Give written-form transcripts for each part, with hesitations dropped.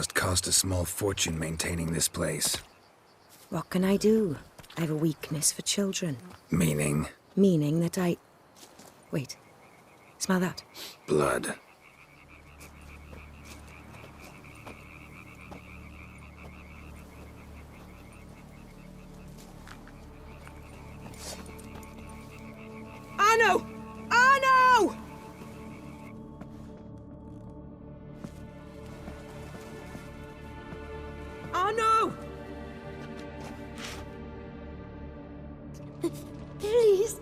Must cost a small fortune maintaining this place. What can I do? I have a weakness for children. Meaning? Meaning that I... Wait. Smell that? Blood. Arno! Arno! Arno! Please.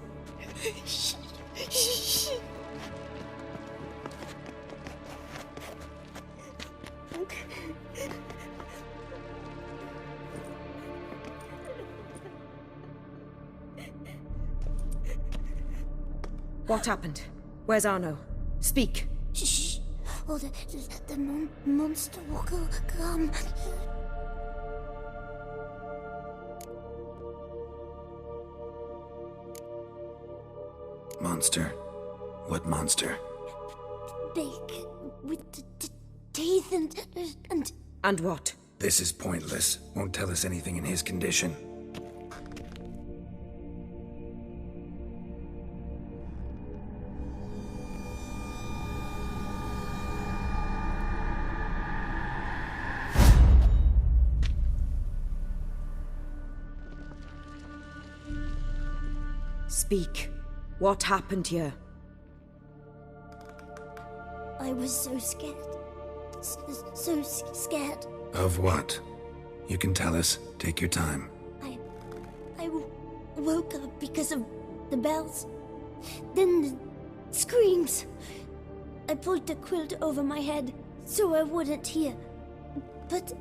What happened? Where's Arno? Speak. Shh. Oh, the monster will come. Monster? What monster? Big, with the teeth and... And what? This is pointless. Won't tell us anything in his condition. Speak. What happened here? I was so scared. So scared. Of what? You can tell us. Take your time. I woke up because of the bells. Then the screams. I pulled the quilt over my head so I wouldn't hear. But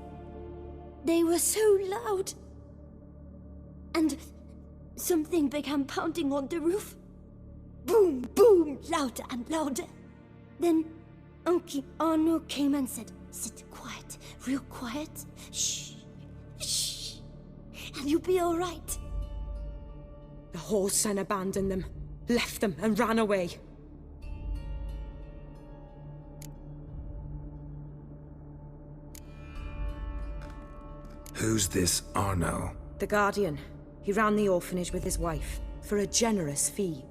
they were so loud. And something began pounding on the roof. Boom, boom, louder and louder. Then Uncle Arno came and said, "Sit quiet, real quiet. Shh, shh, and you'll be all right." The whoreson abandoned them, left them and ran away. Who's this Arno? The Guardian. He ran the orphanage with his wife, for a generous fee.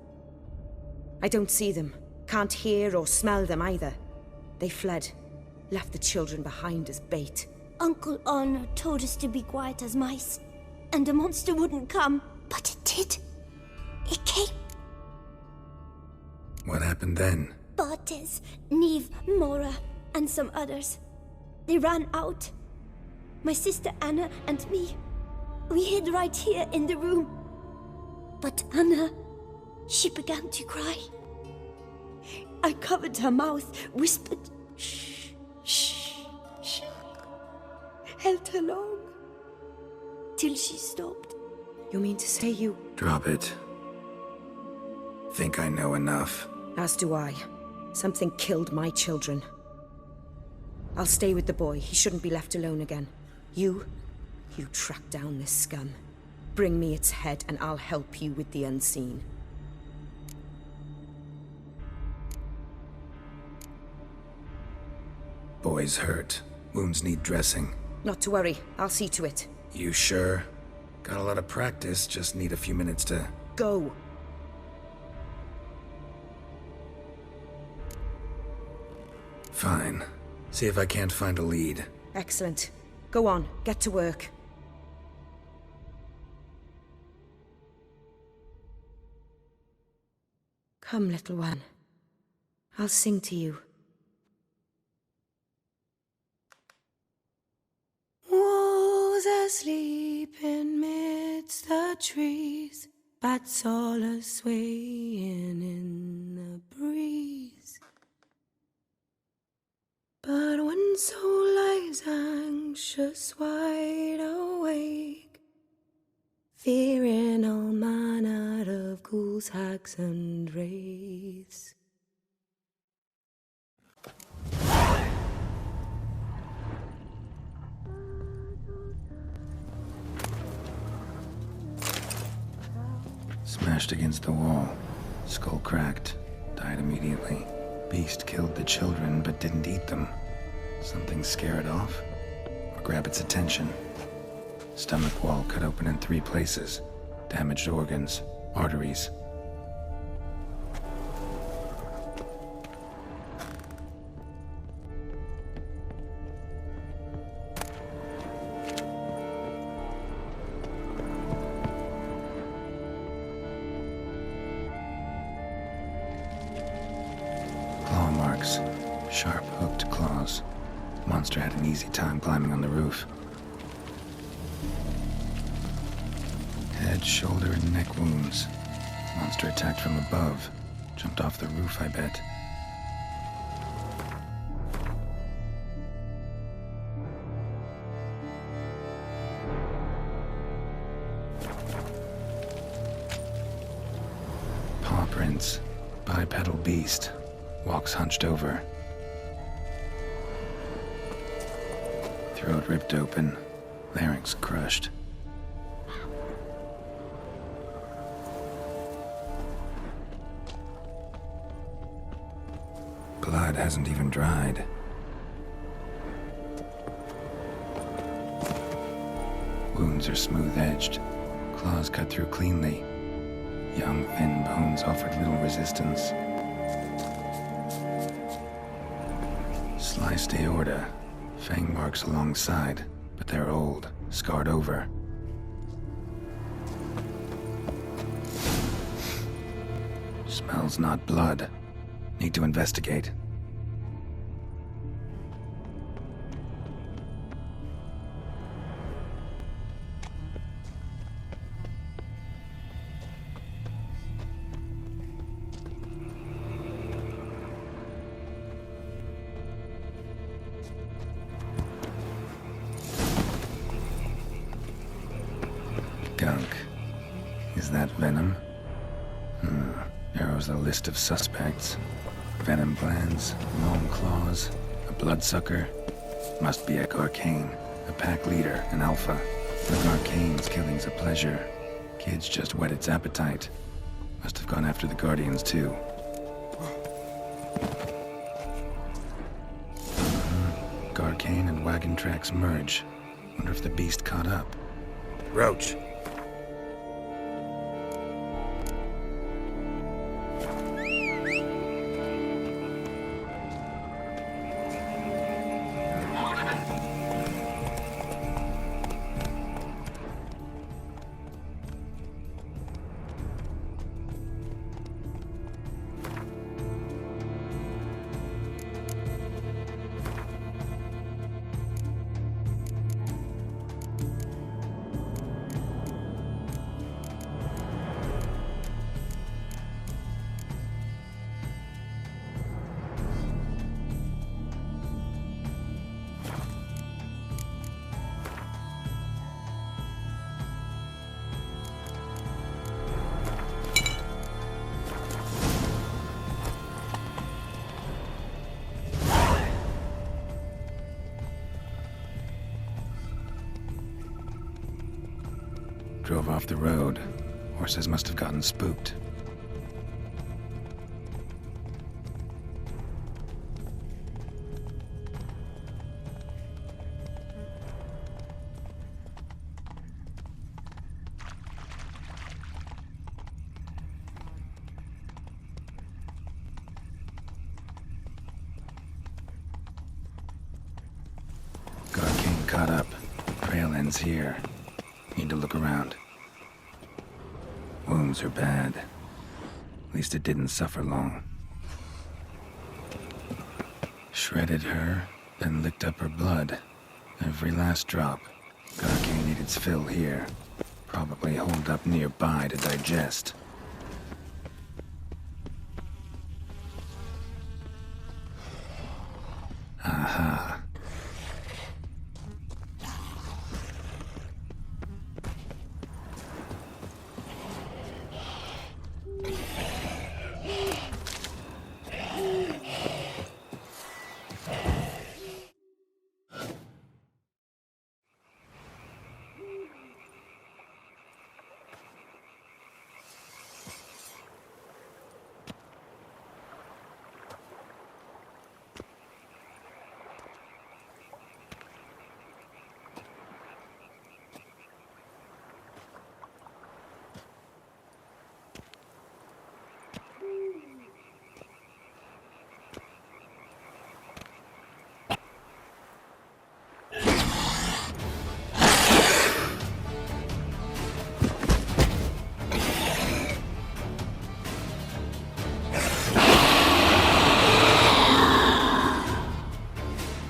I don't see them, can't hear or smell them either. They fled, left the children behind as bait. Uncle Arno told us to be quiet as mice, and the monster wouldn't come, but it did. It came. What happened then? Bartes, Neve, Mora, and some others. They ran out. My sister Anna and me. We hid right here in the room. But Anna, she began to cry. I covered her mouth, whispered, "Shh, shh, shh." Held her long, till she stopped. You mean to say you... Drop it. Think I know enough. As do I. Something killed my children. I'll stay with the boy. He shouldn't be left alone again. You track down this scum. Bring me its head and I'll help you with the unseen. Boy's hurt. Wounds need dressing. Not to worry. I'll see to it. You sure? Got a lot of practice, just need a few minutes to... Go. Fine. See if I can't find a lead. Excellent. Go on, get to work. Come, little one. I'll sing to you. Wolves asleep in midst the trees, bats all a-swaying in the breeze. But one soul lies anxious, wide awake, fearing all manner of ghouls, hags, and wraiths. Smashed against the wall. Skull cracked. Died immediately. Beast killed the children, but didn't eat them. Something scare it off? grab its attention. Stomach wall cut open in 3 places. Damaged organs, arteries. Claw marks. Sharp, hooked claws. Monster had an easy time climbing on the roof. Head, shoulder, and neck wounds. Monster attacked from above. Jumped off the roof, I bet. Paw prints. Bipedal beast. Walks hunched over. Throat ripped open. Larynx crushed. Blood hasn't even dried. Wounds are smooth-edged. Claws cut through cleanly. Young, thin bones offered little resistance. Sliced aorta. Fang marks alongside, but they're old, scarred over. Smells not blood. Need to investigate. Gunk. Is that venom? Narrows the list of suspects. Venom glands, long claws, a bloodsucker. Must be a Garcane, a pack leader, an alpha. The Garcane's killing's a pleasure. Kids just whet its appetite. Must have gone after the Guardians too. Garcane and wagon tracks merge. Wonder if the beast caught up. Roach. Drove off the road. Horses must have gotten spooked. Garcane caught up. Trail ends here. Need to look around. Wounds are bad. At least it didn't suffer long. Shredded her, then licked up her blood. Every last drop. Garcane needed its fill here. Probably holed up nearby to digest. Aha.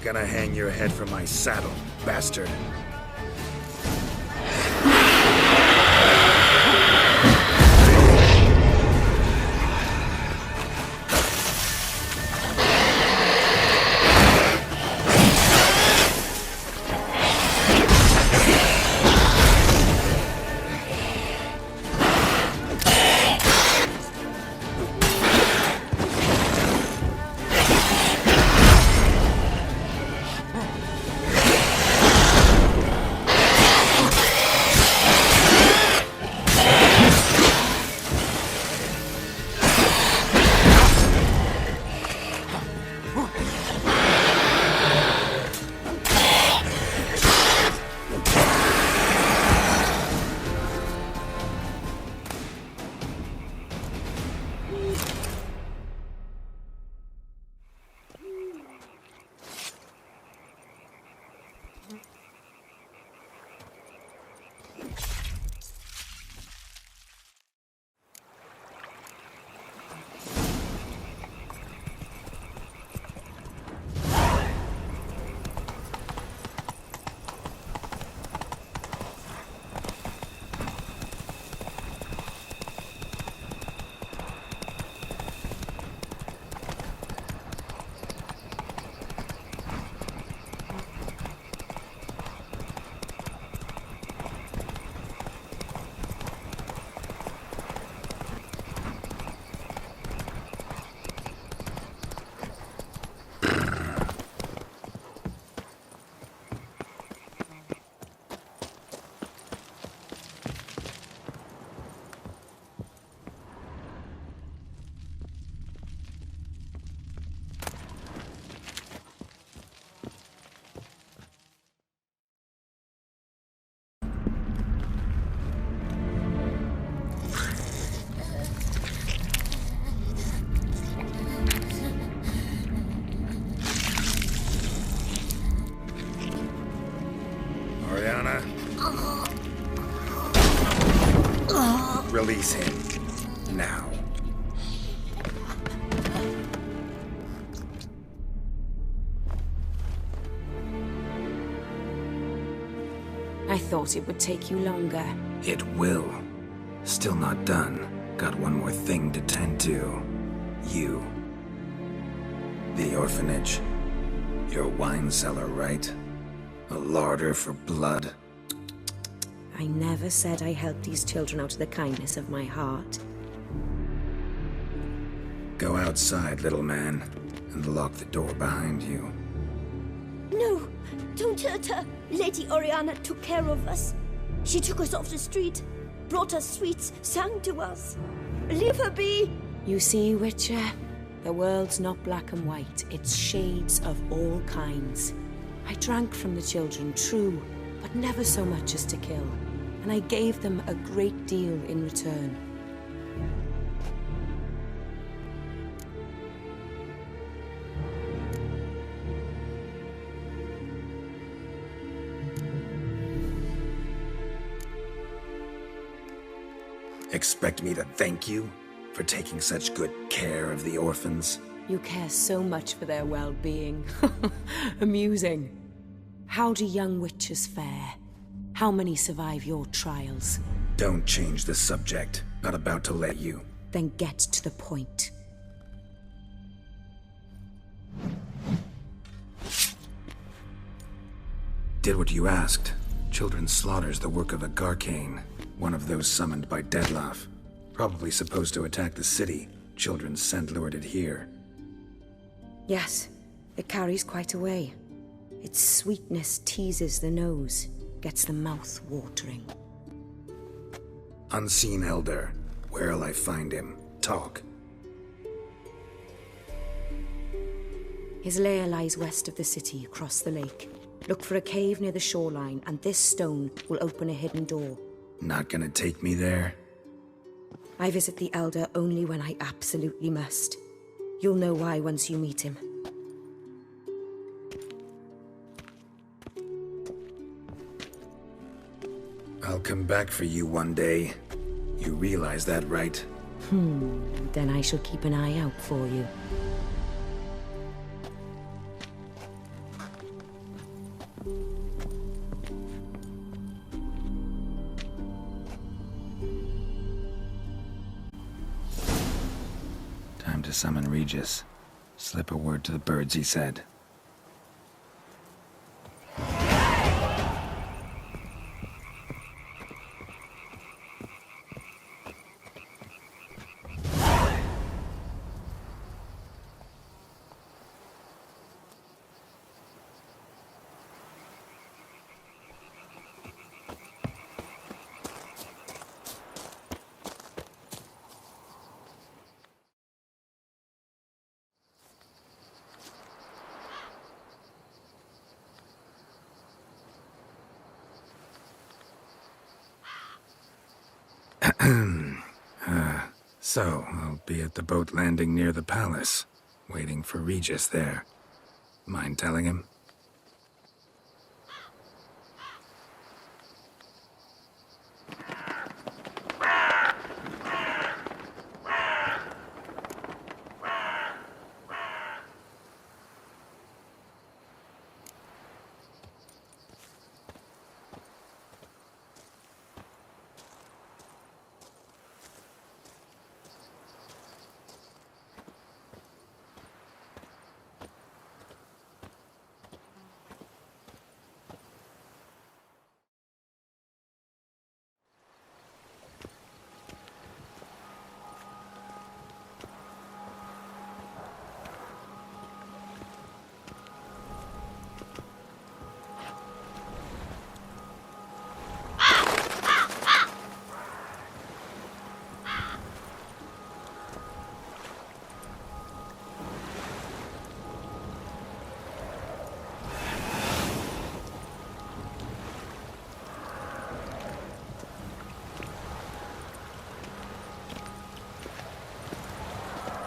gonna hang your head from my saddle, bastard. Release him. Now. I thought it would take you longer. It will. Still not done. Got one more thing to tend to. You. The orphanage. Your wine cellar, right? A larder for blood. I never said I helped these children out of the kindness of my heart. Go outside, little man, and lock the door behind you. No, don't hurt her. Lady Oriana took care of us. She took us off the street, brought us sweets, sang to us. Leave her be. You see, Witcher, the world's not black and white. It's shades of all kinds. I drank from the children, true, but never so much as to kill. And I gave them a great deal in return. Expect me to thank you for taking such good care of the orphans? You care so much for their well-being. Amusing. How do young witches fare? How many survive your trials? Don't change the subject. Not about to let you. Then get to the point. Did what you asked. Children's slaughter's the work of a Garcane. One of those summoned by Dettlaff. Probably supposed to attack the city. Children's scent lured it here. Yes, it carries quite a way. Its sweetness teases the nose, gets the mouth watering. Unseen Elder. Where'll I find him? Talk. His lair lies west of the city, across the lake. Look for a cave near the shoreline, and this stone will open a hidden door. Not gonna take me there? I visit the Elder only when I absolutely must. You'll know why once you meet him. I'll come back for you one day. You realize that, right? Then I shall keep an eye out for you. Time to summon Regis. Slip a word to the birds, he said. So, I'll be at the boat landing near the palace, waiting for Regis there. Mind telling him?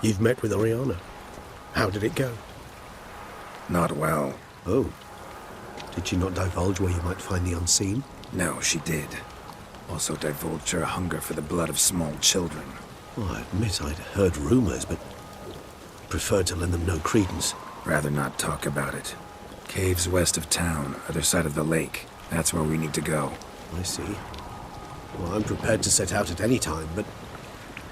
You've met with Oriana. How did it go? Not well. Oh. Did she not divulge where you might find the unseen? No, she did. Also divulged her hunger for the blood of small children. Well, I admit I'd heard rumors, but preferred to lend them no credence. Rather not talk about it. Caves west of town, other side of the lake. That's where we need to go. I see. Well, I'm prepared to set out at any time, but...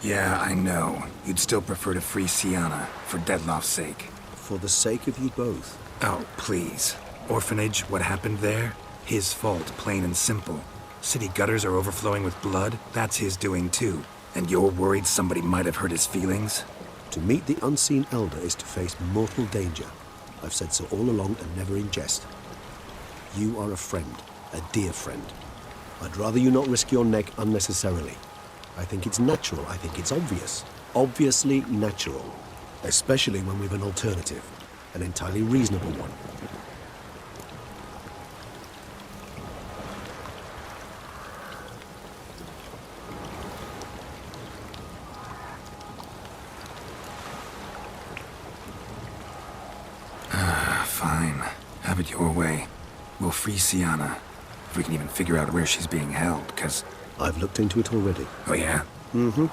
Yeah, I know. You'd still prefer to free Sienna, for Deadloff's sake. For the sake of you both. Oh, please. Orphanage, what happened there? His fault, plain and simple. City gutters are overflowing with blood. That's his doing too. And you're worried somebody might have hurt his feelings? To meet the unseen elder is to face mortal danger. I've said so all along and never in jest. You are a friend, a dear friend. I'd rather you not risk your neck unnecessarily. I think it's natural, I think it's obvious. Obviously natural. Especially when we've an alternative. An entirely reasonable one. Fine. Have it your way. We'll free Sienna. If we can even figure out where she's being held, because... I've looked into it already. Oh, yeah? Mm-hmm.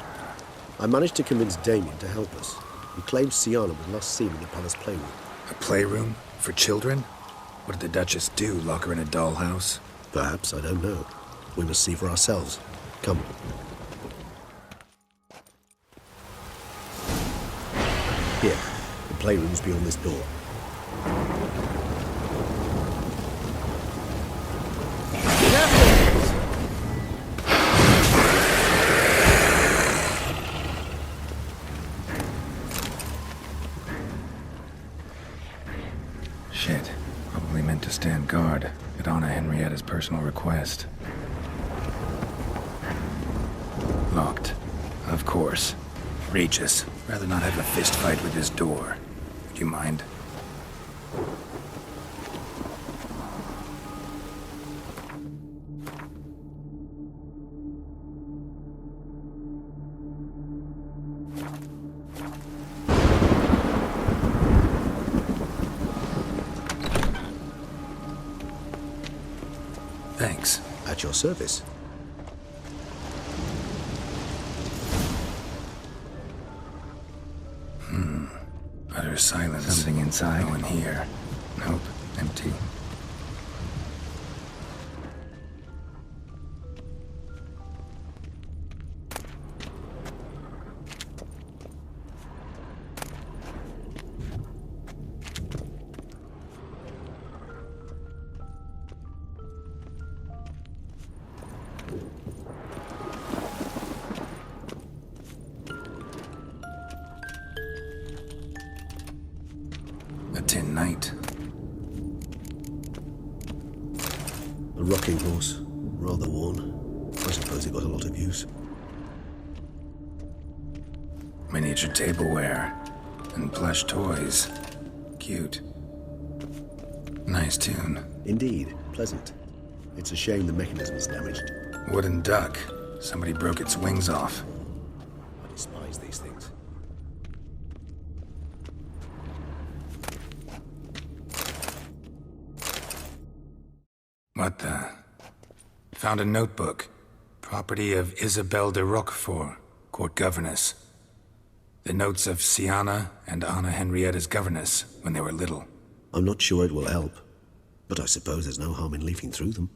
I managed to convince Damien to help us. He claims Sienna was last seen in the palace playroom. A playroom? For children? What did the Duchess do? Lock her in a dollhouse? Perhaps, I don't know. We must see for ourselves. Come. Here, the playroom's beyond this door. Shit. Probably meant to stand guard at Anna Henrietta's personal request. Locked. Of course. Regis. Rather not have a fist fight with this door. Would you mind? Thanks. At your service. Utter silence. Something inside. No one here. Nope. Empty. A tin knight. A rocking horse, rather worn. I suppose it got a lot of use. Miniature tableware. And plush toys. Cute. Nice tune. Indeed, pleasant. It's a shame the mechanism is damaged. Wooden duck. Somebody broke its wings off. I despise these things. What the? Found a notebook. Property of Isabelle de Roquefort, court governess. The notes of Siana and Anna Henrietta's governess when they were little. I'm not sure it will help, but I suppose there's no harm in leafing through them.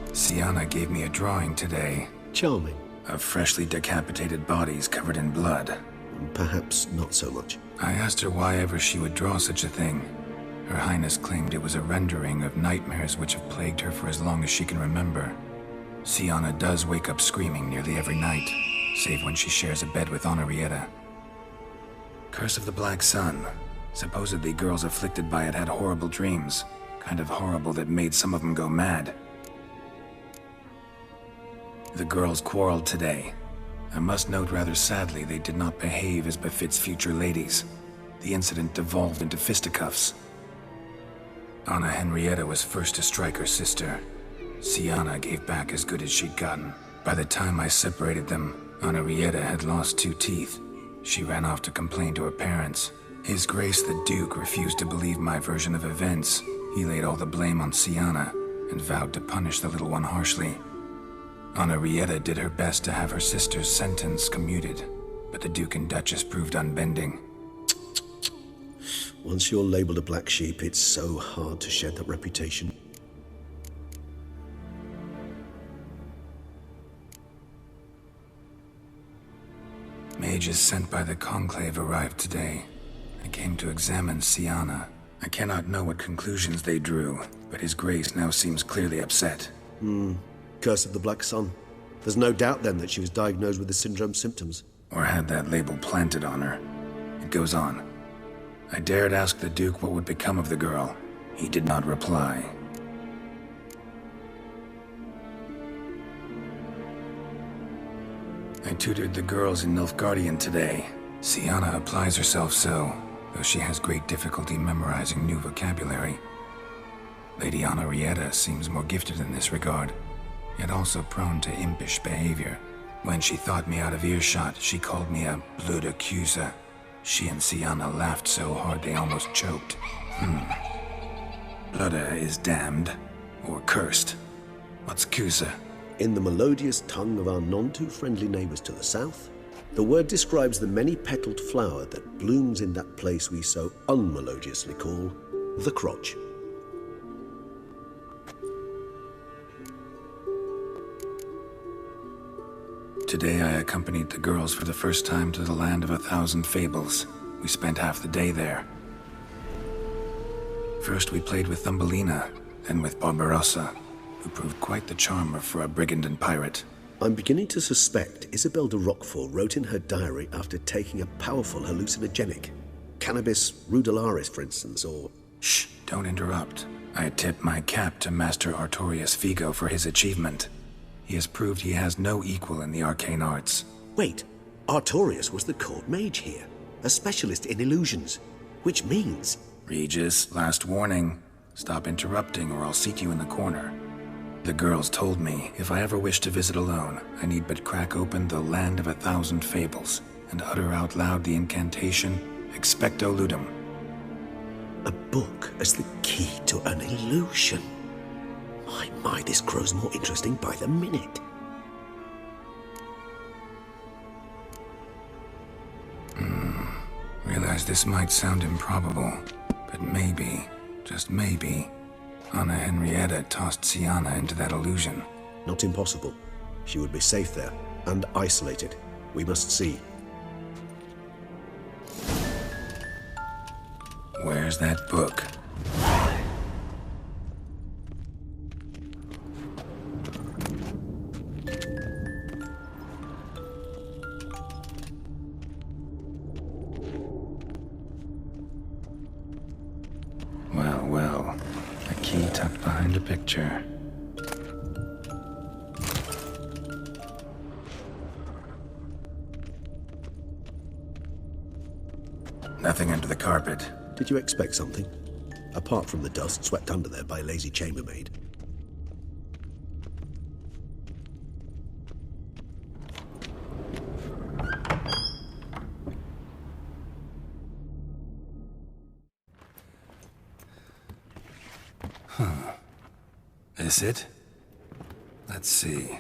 Siana gave me a drawing today. Charming. Of freshly decapitated bodies covered in blood. Perhaps not so much. I asked her why ever she would draw such a thing. Her Highness claimed it was a rendering of nightmares which have plagued her for as long as she can remember. Siana does wake up screaming nearly every night, save when she shares a bed with Henrietta. Curse of the Black Sun. Supposedly girls afflicted by it had horrible dreams. Kind of horrible that made some of them go mad. The girls quarreled today. I must note rather sadly they did not behave as befits future ladies. The incident devolved into fisticuffs. Anna Henrietta was first to strike her sister. Siana gave back as good as she'd gotten. By the time I separated them, Henrietta had lost 2 teeth. She ran off to complain to her parents. His Grace the Duke refused to believe my version of events. He laid all the blame on Siana and vowed to punish the little one harshly. Henrietta did her best to have her sister's sentence commuted, but the Duke and Duchess proved unbending. Once you're labeled a black sheep, it's so hard to shed that reputation. Mages sent by the Conclave arrived today. I came to examine Siana. I cannot know what conclusions they drew, but His Grace now seems clearly upset. Curse of the Black Sun. There's no doubt then that she was diagnosed with the syndrome symptoms. Or had that label planted on her. It goes on. I dared ask the Duke what would become of the girl. He did not reply. I tutored the girls in Nilfgaardian today. Siana applies herself so, though she has great difficulty memorizing new vocabulary. Lady Henrietta seems more gifted in this regard, yet also prone to impish behavior. When she thought me out of earshot, she called me a blood accuser. She and Siana laughed so hard they almost choked. Blooda is damned, or cursed. What's Cusa? In the melodious tongue of our none-too-friendly neighbours to the south, the word describes the many-petaled flower that blooms in that place we so unmelodiously call the crotch. Today I accompanied the girls for the first time to the land of 1,000 fables. We spent half the day there. First we played with Thumbelina, then with Barbarossa, who proved quite the charmer for a brigand and pirate. I'm beginning to suspect Isabelle de Roquefort wrote in her diary after taking a powerful hallucinogenic. Cannabis rudelaris, for instance, or... Shh, don't interrupt. I tip my cap to Master Artorius Figo for his achievement. He has proved he has no equal in the arcane arts. Wait, Artorius was the court mage here, a specialist in illusions, which means... Regis, last warning. Stop interrupting or I'll seat you in the corner. The girls told me if I ever wish to visit alone, I need but crack open the land of 1,000 fables and utter out loud the incantation, Expecto Ludum. A book as the key to an illusion. My, this grows more interesting by the minute. Realize this might sound improbable, but maybe, just maybe, Anna Henrietta tossed Siana into that illusion. Not impossible. She would be safe there, and isolated. We must see. Where's that book? key tucked behind a picture. Nothing under the carpet. Did you expect something? Apart from the dust swept under there by a lazy chambermaid. This it? Let's see.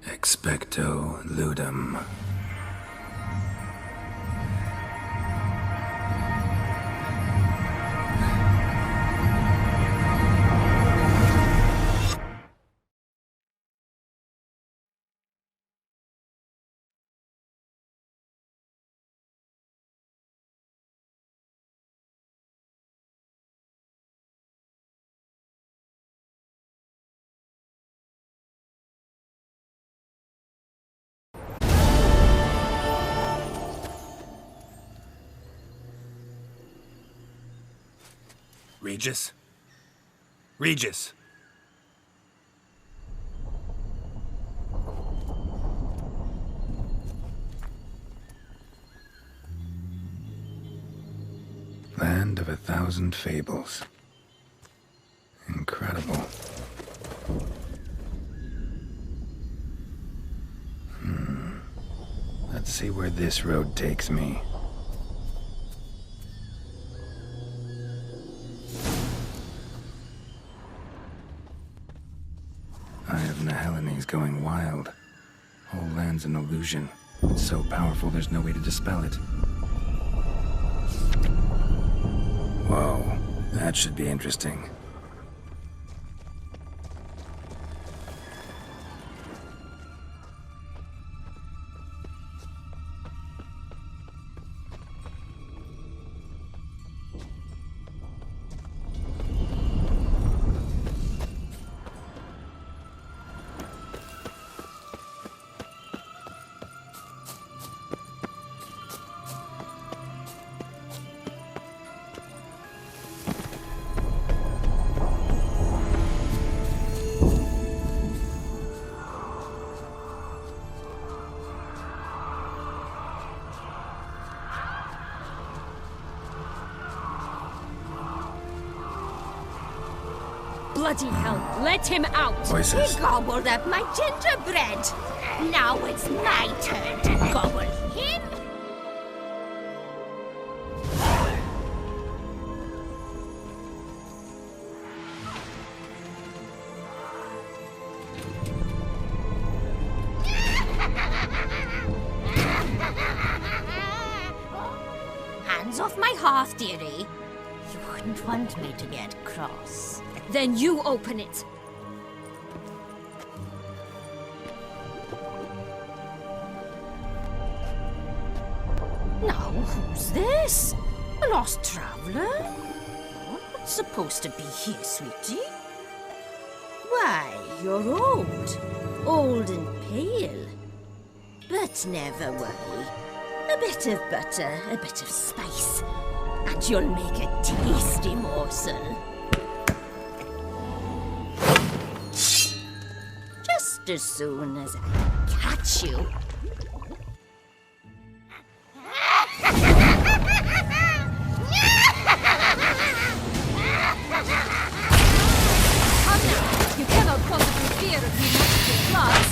Expecto ludum. Regis? Regis! Land of 1,000 fables. Incredible. Let's see where this road takes me. Eye of Neheleni's going wild. Whole land's an illusion. It's so powerful there's no way to dispel it. Whoa, that should be interesting. Bloody hell, let him out! Voices. He gobbled up my gingerbread. Now it's my turn to gobble him. Hands off my hearth, dearie. You wouldn't want me to get cross. Then you open it. Now, who's this? A lost traveler? You're not supposed to be here, sweetie. Why, you're old and pale. But never worry. A bit of butter, a bit of spice, and you'll make a tasty morsel. Just as soon as I catch you. Come now, you cannot possibly fear of me not to class.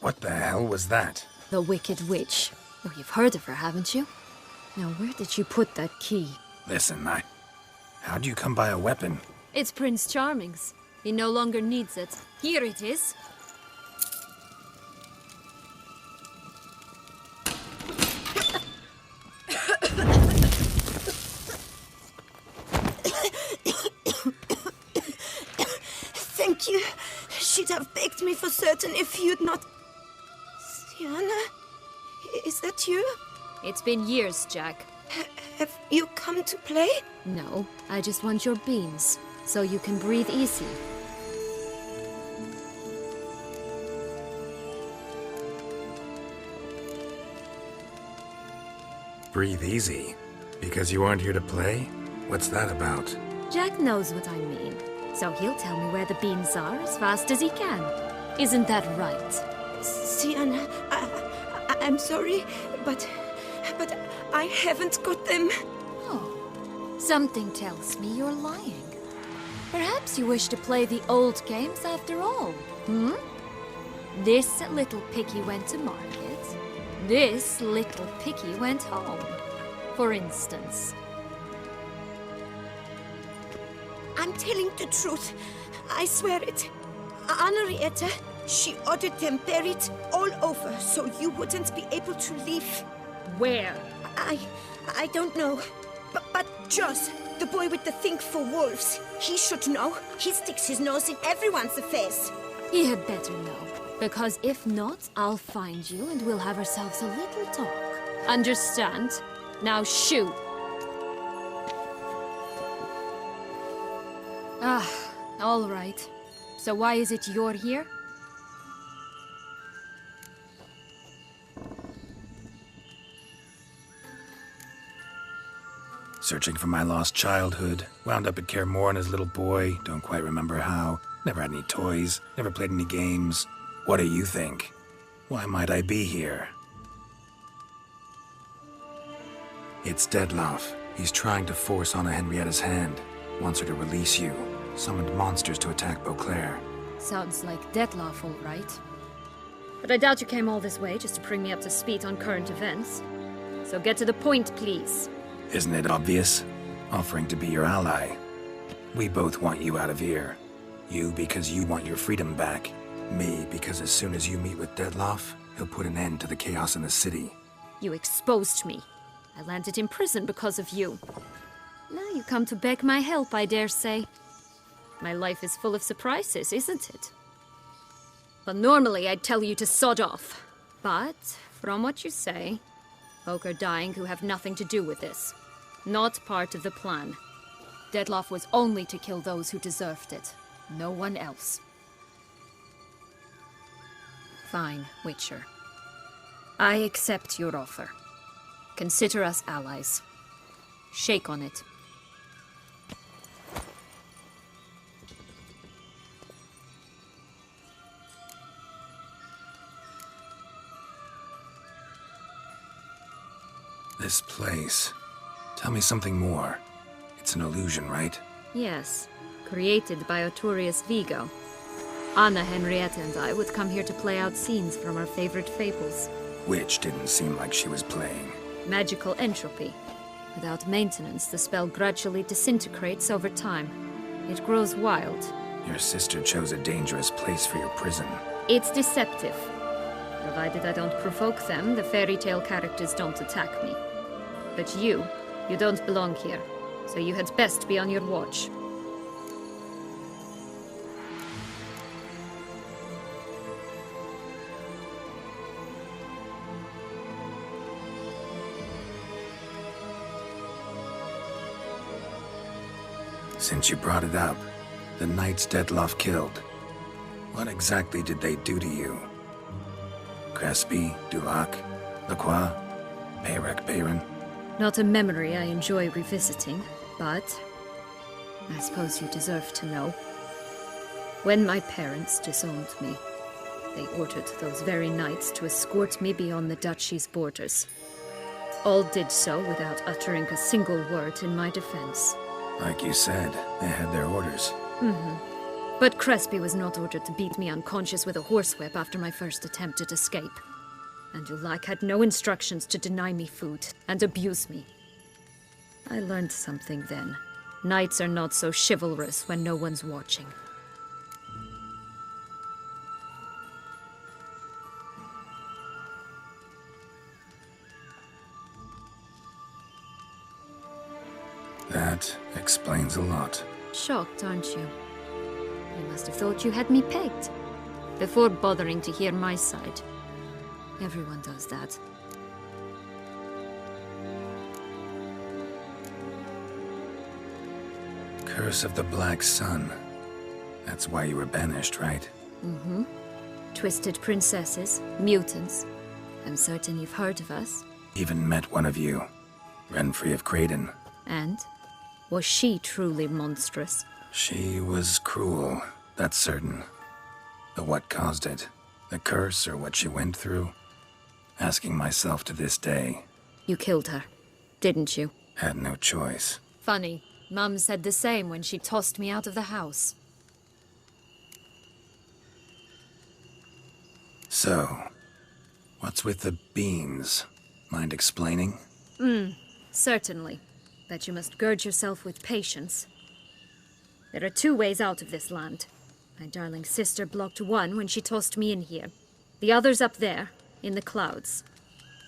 What the hell was that? The Wicked Witch. Oh, you've heard of her, haven't you? Now, where did you put that key? Listen, how'd you come by a weapon? It's Prince Charming's. He no longer needs it. Here it is. Thank you. She'd have begged me for certain if you'd not... Sienna? Is that you? It's been years, Jack. Have you come to play? No, I just want your beans, so you can breathe easy. Breathe easy? Because you aren't here to play? What's that about? Jack knows what I mean, so he'll tell me where the beans are as fast as he can. Isn't that right? Sienna, I'm sorry, but I haven't got them. Oh, something tells me you're lying. Perhaps you wish to play the old games after all, hmm? This little piggy went to market. This little piggy went home, for instance. I'm telling the truth. I swear it. Henrietta, she ordered them buried all over so you wouldn't be able to leave. Where? I don't know. But Joss, the boy with the thing for wolves, he should know. He sticks his nose in everyone's affairs. He had better know. Because if not, I'll find you and we'll have ourselves a little talk. Understand? Now shoo! Ah, all right. So why is it you're here? Searching for my lost childhood. Wound up at Kaer Morhen as a little boy. Don't quite remember how. Never had any toys. Never played any games. What do you think? Why might I be here? It's Dettlaff. He's trying to force Anna Henrietta's hand. Wants her to release you. Summoned monsters to attack Beauclair. Sounds like Dettlaff, all right. But I doubt you came all this way just to bring me up to speed on current events. So get to the point, please. Isn't it obvious? Offering to be your ally. We both want you out of here. You because you want your freedom back. Me because as soon as you meet with Dettlaff, he'll put an end to the chaos in the city. You exposed me. I landed in prison because of you. Now you come to beg my help, I dare say. My life is full of surprises, isn't it? Well, normally I'd tell you to sod off. But, from what you say, folk are dying who have nothing to do with this. Not part of the plan. Dettlaff was only to kill those who deserved it. No one else. Fine, Witcher. I accept your offer. Consider us allies. Shake on it. This place. Tell me something more. It's an illusion, right? Yes, created by Arturius Vigo. Anna, Henrietta, and I would come here to play out scenes from our favorite fables. Which didn't seem like she was playing. Magical entropy. Without maintenance, the spell gradually disintegrates over time. It grows wild. Your sister chose a dangerous place for your prison. It's deceptive. Provided I don't provoke them, the fairy tale characters don't attack me. But you don't belong here, so you had best be on your watch. Since you brought it up, the knights Dettlaff killed. What exactly did they do to you? Crespi, Dulac, Lacroix, Peyrac Bayron? Not a memory I enjoy revisiting, but I suppose you deserve to know. When my parents disowned me, they ordered those very knights to escort me beyond the duchy's borders. All did so without uttering a single word in my defense. Like you said, they had their orders. But Crespi was not ordered to beat me unconscious with a horsewhip after my first attempt at escape. And Ulak had no instructions to deny me food and abuse me. I learned something then. Knights are not so chivalrous when no one's watching. That explains a lot. Shocked, aren't you? You must have thought you had me pegged. Before bothering to hear my side. Everyone does that. Curse of the Black Sun. That's why you were banished, right? Mm-hmm. Twisted princesses, mutants. I'm certain you've heard of us. Even met one of you. Renfrey of Craden. And? Was she truly monstrous? She was cruel, that's certain. But what caused it? The curse or what she went through? Asking myself to this day. You killed her, didn't you? Had no choice. Funny. Mum said the same when she tossed me out of the house. So, what's with the beans? Mind explaining? Certainly. But you must gird yourself with patience. There are 2 ways out of this land. My darling sister blocked one when she tossed me in here. The other's up there, in the clouds.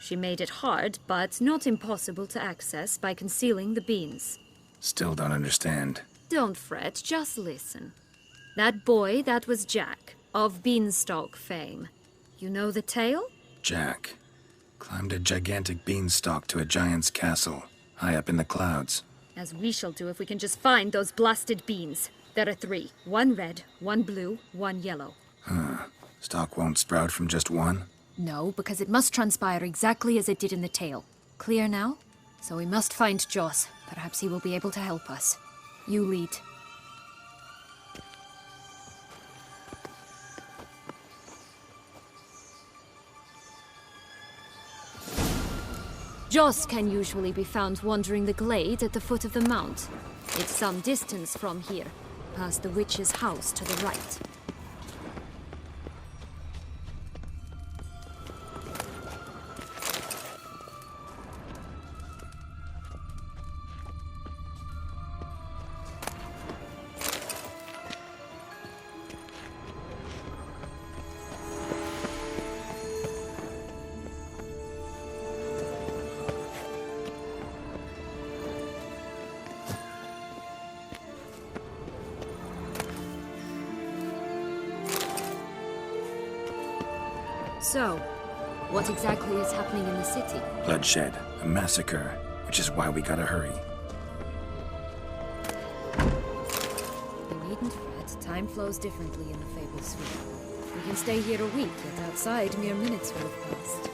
She made it hard, but not impossible to access by concealing the beans. Still don't understand. Don't fret, just listen. That boy, that was Jack, of Beanstalk fame. You know the tale? Jack climbed a gigantic beanstalk to a giant's castle, high up in the clouds. As we shall do if we can just find those blasted beans. There are 3. 1 red, 1 blue, 1 yellow. Stalk won't sprout from just one? No, because it must transpire exactly as it did in the tale. Clear now? So we must find Joss. Perhaps he will be able to help us. You lead. Joss can usually be found wandering the glade at the foot of the mount. It's some distance from here, past the witch's house to the right. So, what exactly is happening in the city? Bloodshed, a massacre, which is why we gotta hurry. You needn't fret. Time flows differently in the Fable Sphere. We can stay here a week, yet outside mere minutes will have passed.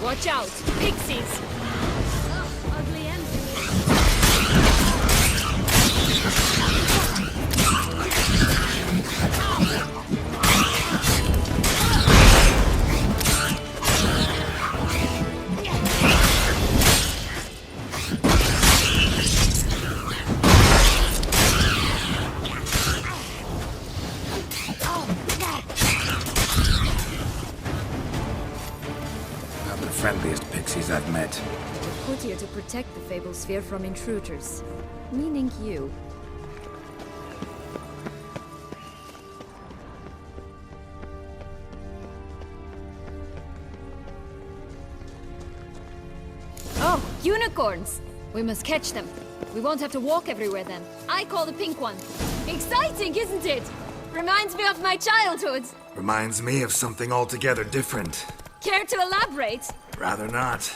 Watch out! Pixies! Ugh, ugly enemy. Not the friendliest pixies I've met. We're put here to protect the Fable Sphere from intruders. Meaning you. Oh, unicorns! We must catch them. We won't have to walk everywhere then. I call the pink one. Exciting, isn't it? Reminds me of my childhood. Reminds me of something altogether different. Care to elaborate? Rather not.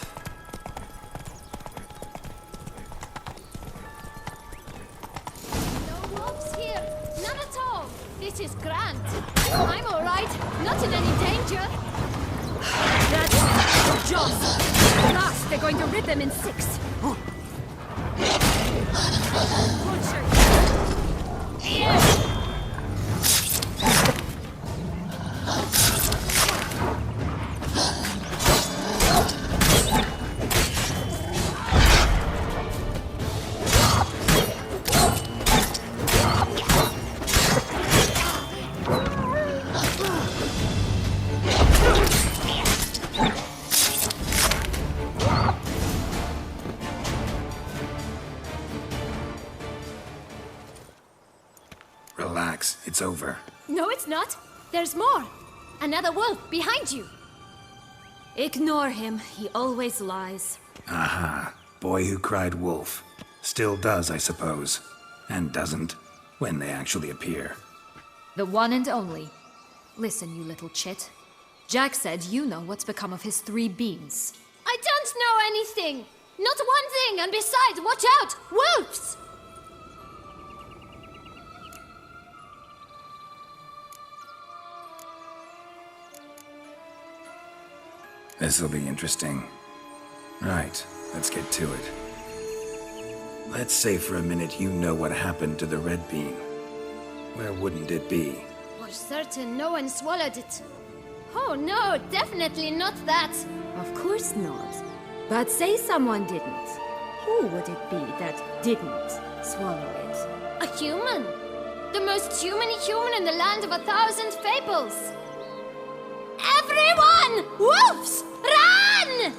No wolves here. None at all. This is grand. I'm all right. Not in any danger. That's Joss. At last, they're going to rip them in 6. Butcher. Relax, it's over. No, it's not. There's more. Another wolf behind you. Ignore him. He always lies. Aha. Boy who cried wolf. Still does, I suppose. And doesn't, when they actually appear. The one and only. Listen, you little chit. Jack said you know what's become of his 3 beans. I don't know anything! Not one thing, and besides, watch out! Wolves! This'll be interesting. Right, let's get to it. Let's say for a minute you know what happened to the red bean. Where wouldn't it be? For certain no one swallowed it. Oh no, definitely not that. Of course not. But say someone didn't. Who would it be that didn't swallow it? A human. The most human in the land of 1,000 fables. Everyone! Wolves! Run!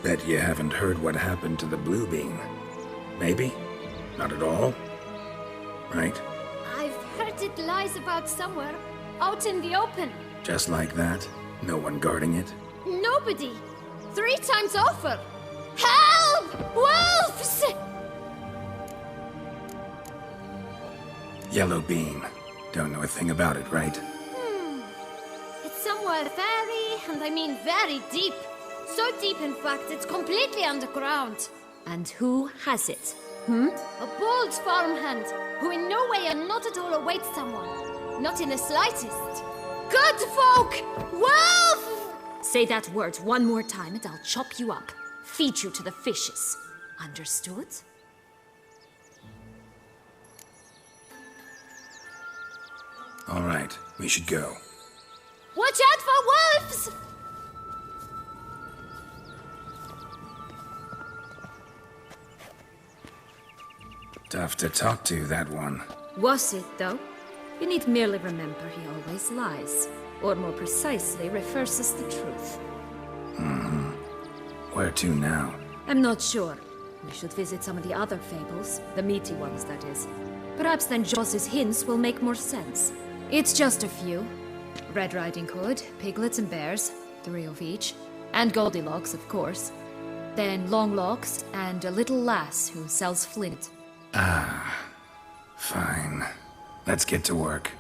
Bet you haven't heard what happened to the blue bean. Maybe? Not at all? Right? I've heard it lies about somewhere, out in the open. Just like that? No one guarding it? Nobody. 3 times over. Help! Wolves! Yellow bean. Don't know a thing about it, right? It's somewhere very, and I mean very deep. So deep, in fact, it's completely underground. And who has it? A bold farmhand, who in no way and not at all awaits someone. Not in the slightest. Good folk! Wolf! Say that word one more time and I'll chop you up. Feed you to the fishes. Understood? All right, we should go. Watch out for wolves! Tough to talk to, that one. Was it, though? You need merely remember he always lies. Or more precisely, reverses the truth. Where to now? I'm not sure. We should visit some of the other fables. The meaty ones, that is. Perhaps then Joss's hints will make more sense. It's just a few. Red Riding Hood, piglets and bears, 3 of each. And Goldilocks, of course. Then Longlocks, and a little lass who sells flint. Fine. Let's get to work.